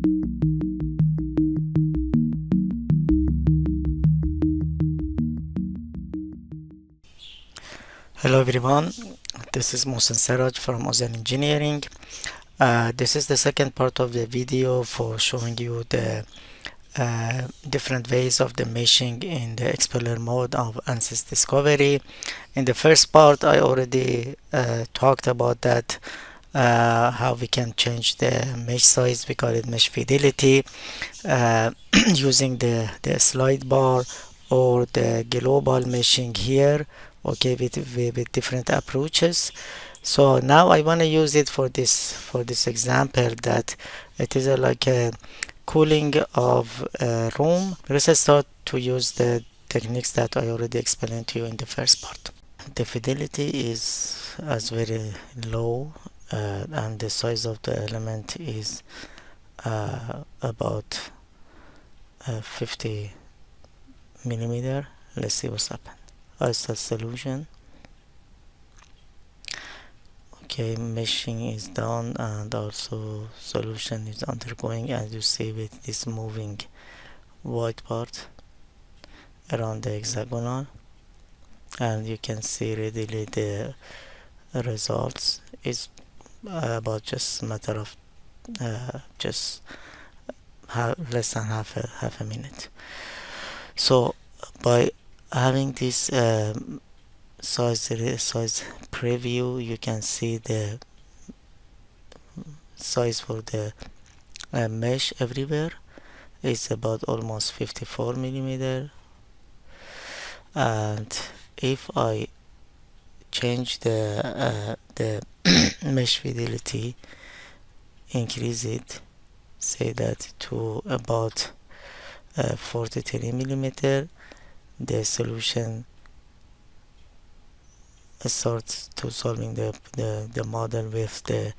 Hello everyone, this is Mohsen Saraj from Ozan Engineering. This is the second part of the video for showing you the different ways of the meshing in the Explorer mode of Ansys Discovery. In the first part I already talked about that, how we can change the mesh size, we call it mesh fidelity, using the slide bar or the global meshing here, okay, with different approaches. So now I want to use it for this example, that it is like a cooling of a room. Let's start to use the techniques that I already explained to you in the first part. The fidelity is as very low, and the size of the element is about 50 millimeter. Let's see what's happened. As a solution, okay, meshing is done and also solution is undergoing, as you see with this moving white part around the hexagonal, and you can see readily the results is about just matter of just less than half a minute. So by having this size preview, you can see the size for the mesh everywhere. It's about almost 54 millimeter, and if I change the mesh fidelity, increase it, say that to about 43 millimeter, the solution starts to solving the model with the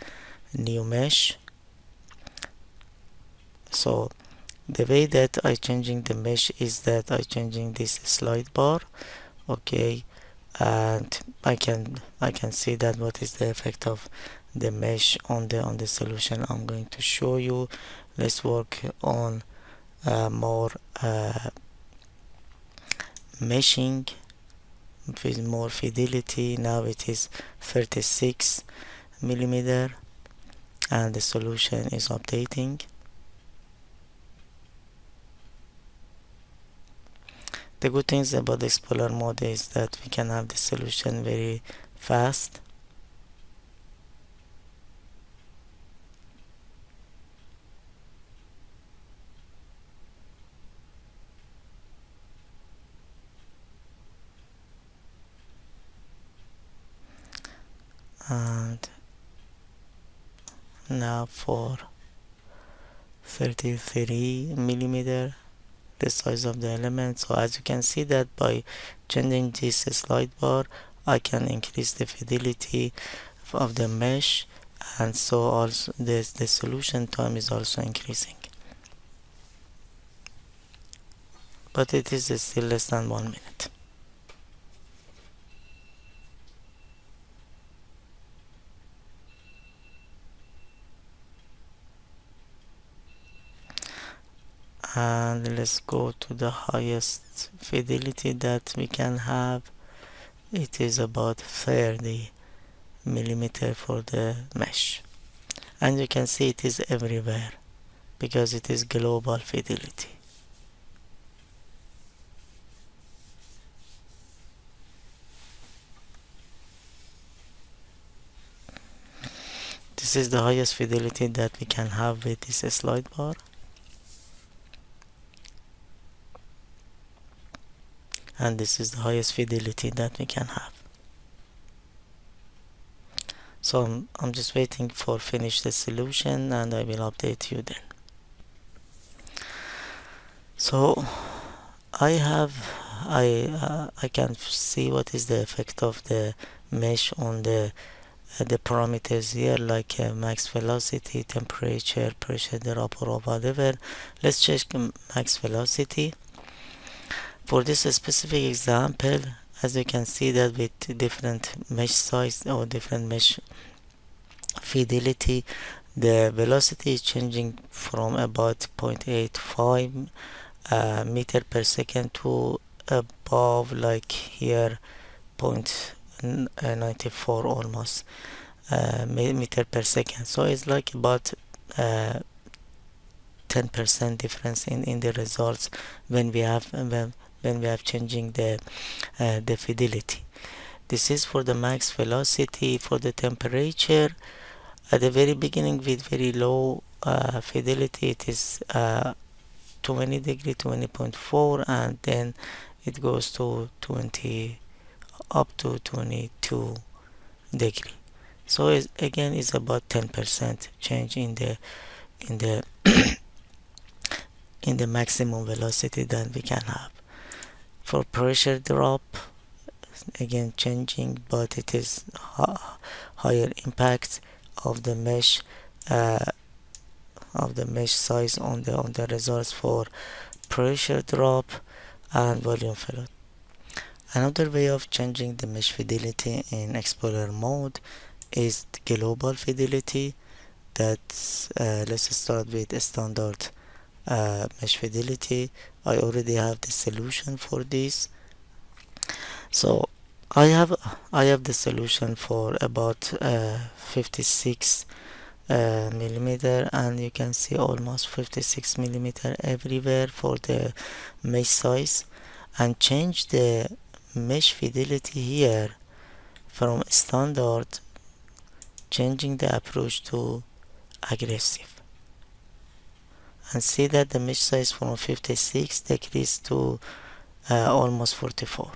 new mesh. So the way that I changing the mesh is that I changing this slide bar, okay, and I can see that what is the effect of the mesh on the solution. I'm going to show you. Let's work on more meshing with more fidelity. Now it is 36 millimeter and the solution is updating. The good things about the Explorer mode is that we can have the solution very fast. And now for 33 millimeter, the size of the element. So as you can see that by changing this slide bar, I can increase the fidelity of the mesh, and so also the solution time is also increasing, but it is still less than 1 minute. And let's go to the highest fidelity that we can have. It is about 30 millimeter for the mesh, and you can see it is everywhere because it is global fidelity. This is the highest fidelity that we can have with this slide bar. And this is the highest fidelity that we can have. So I'm just waiting for finish the solution and I will update you then. So I can see what is the effect of the mesh on the parameters here, like max velocity, temperature, pressure drop, or whatever. Let's check max velocity. For this specific example, as you can see that with different mesh size or different mesh fidelity, The velocity is changing from about 0.85 meter per second to above, like here, 0.94 almost meter per second. So it's like about 10% difference in the results when we have when we have changing the fidelity. This is for the max velocity. For the temperature, at the very beginning with very low fidelity, it is 20 degree, 20.4, and then it goes to 20 up to 22 degree. So again, it's about 10% change in the in the maximum velocity that we can have. For pressure drop, again changing, but it is higher impact of the mesh uh, size on the results for pressure drop and volume flow. Another way of changing the mesh fidelity in Explorer mode is global fidelity. That's let's start with a standard mesh fidelity. I already have the solution for this. So I have the solution for about 56 millimeter, and you can see almost 56 millimeter everywhere for the mesh size, and change the mesh fidelity here from standard, changing the approach to aggressive, and see that the mesh size from 56 decreased to almost 44.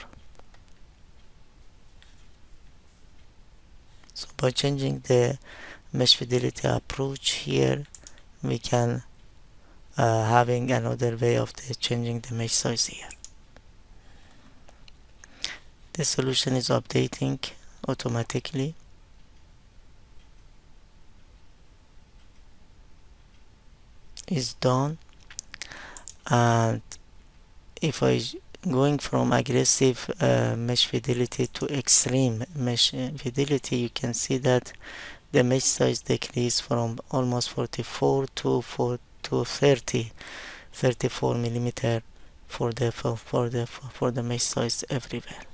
So by changing the mesh fidelity approach here, we can having another way of changing the mesh size here. The solution is updating automatically. Is done, and if I going from aggressive mesh fidelity to extreme mesh fidelity, you can see that the mesh size decreased from almost 44 to 34 millimeter for the mesh size everywhere.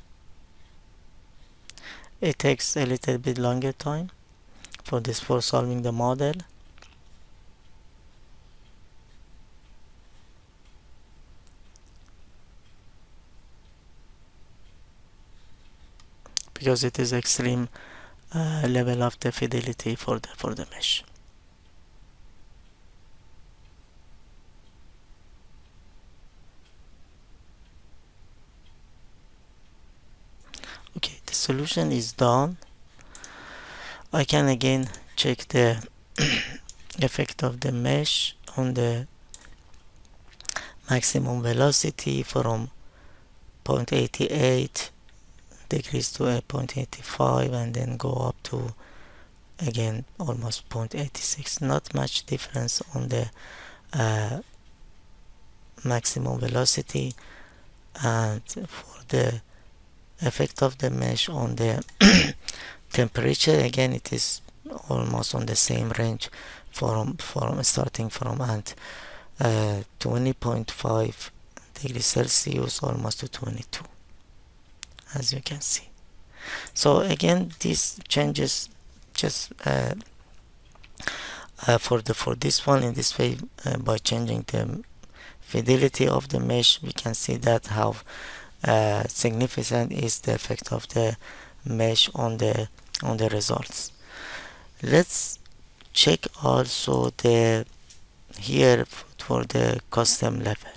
It takes a little bit longer time for solving the model, because it is extreme level of the fidelity for the mesh. Okay, the solution is done. I can again check the effect of the mesh on the maximum velocity from 0.88 degrees to 0.85, and then go up to again almost 0.86. Not much difference on the maximum velocity. And for the effect of the mesh on the temperature, again it is almost on the same range from starting from at 20.5 degrees Celsius almost to 22, as you can see. So again, these changes just for this one, in this way, by changing the fidelity of the mesh, we can see that how significant is the effect of the mesh on the results. Let's check also the here for the custom level.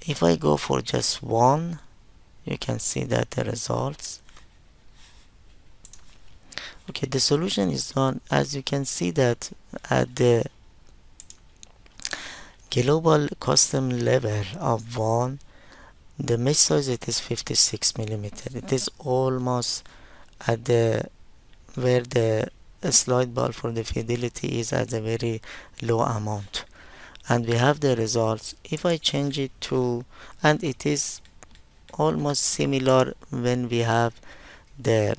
If I go for just one, you can see that the results. Okay, the solution is done. As you can see that at the global custom level of 1, the mesh size, it is 56 millimeter. It is almost at the where the slide bar for the fidelity is at a very low amount, and we have the results. If I change it to, and it is almost similar when we have the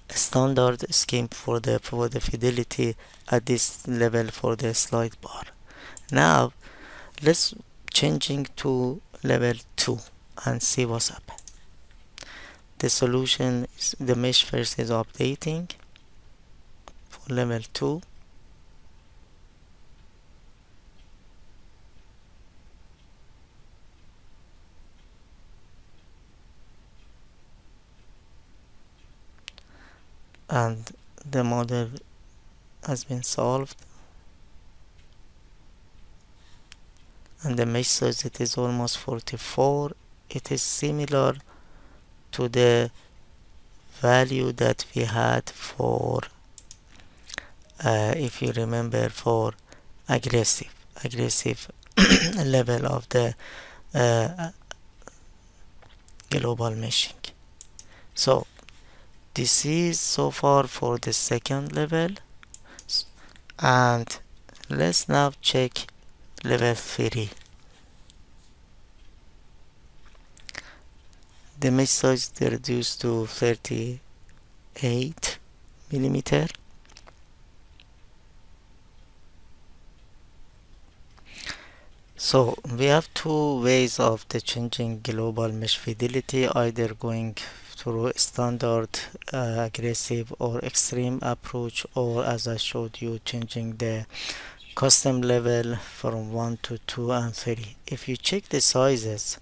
standard scheme for the fidelity at this level for the slide bar. Now let's changing to level 2 and see what's up. The solution is the mesh first is updating for level 2. And the model has been solved, and the mesh size it is almost 44. It is similar to the value that we had for if you remember, for aggressive level of the uh, global meshing. So this is so far for the second level, and let's now check level 3. The mesh size is reduced to 38 millimeter. So we have two ways of the changing global mesh fidelity, either going through standard aggressive or extreme approach, or as I showed you, changing the custom level from 1 to 2 and 3. If you check the sizes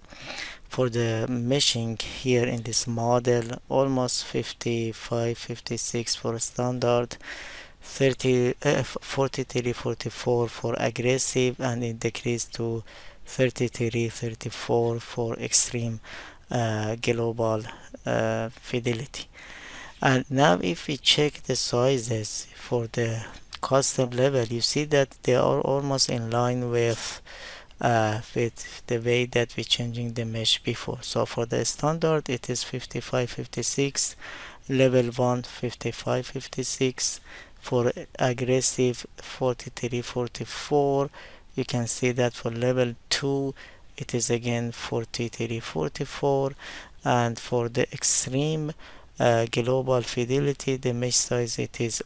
for the meshing here in this model, almost 55, 56 for standard, 43, 44 for aggressive, and it decreased to 33, 34 for extreme global fidelity. And now if we check the sizes for the custom level, you see that they are almost in line with the way that we're changing the mesh before. So for the standard it is 55, 56, level 1 55, 56, for aggressive 43, 44. You can see that for level 2 it is again 43, 44, and for the extreme global fidelity, the mesh size it is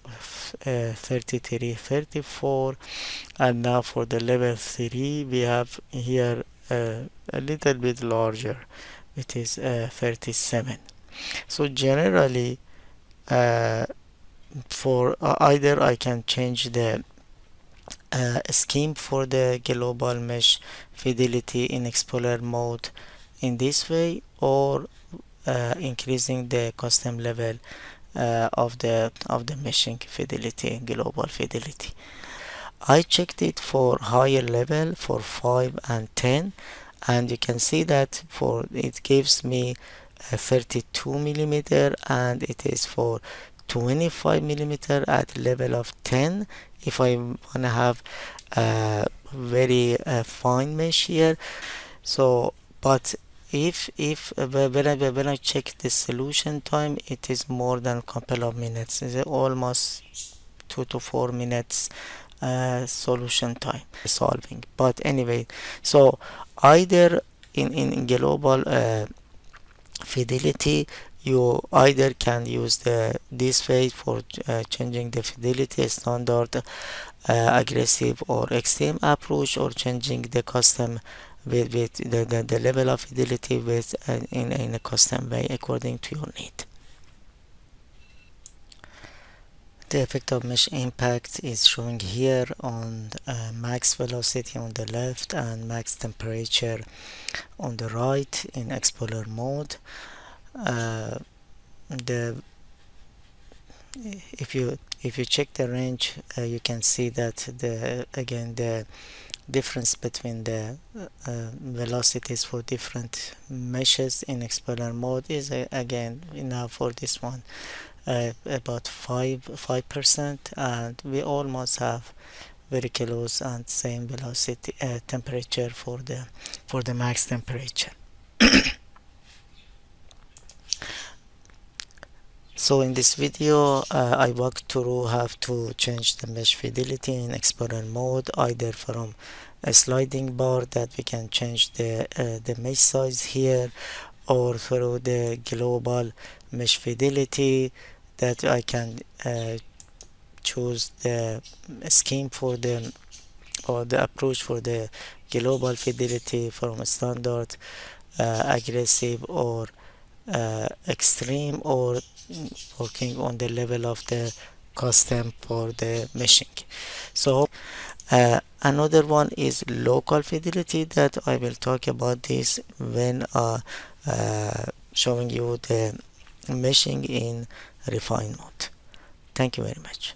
33, 34. And now for the level 3 we have here a little bit larger, it is 37. So generally for either I can change the scheme for the global mesh fidelity in Explorer mode in this way, or increasing the custom level of the meshing fidelity, global fidelity. I checked it for higher level for 5 and 10, and you can see that for it gives me a 32 millimeter, and it is for 25 millimeter at level of 10 if I want to have a very fine mesh here. So but if when I check the solution time, it is more than a couple of minutes. It's almost 2 to 4 minutes solution time solving. But anyway, so either in global fidelity, you either can use this way for changing the fidelity standard aggressive or extreme approach, or changing the custom with the level of fidelity with in a custom way according to your need. The effect of mesh impact is showing here on max velocity on the left and max temperature on the right in Explorer mode. The if you check the range, you can see that the difference between the velocities for different meshes in Explorer mode is again now for this one about 5%, and we almost have very close and same velocity temperature for the max temperature. So in this video I walked through how to change the mesh fidelity in Explorer mode, either from a sliding bar that we can change the mesh size here, or through the global mesh fidelity that I can choose the scheme for the or the approach for the global fidelity from standard, aggressive, or extreme, or working on the level of the custom for the meshing. So another one is local fidelity, that I will talk about this when showing you the meshing in refine mode. Thank you very much.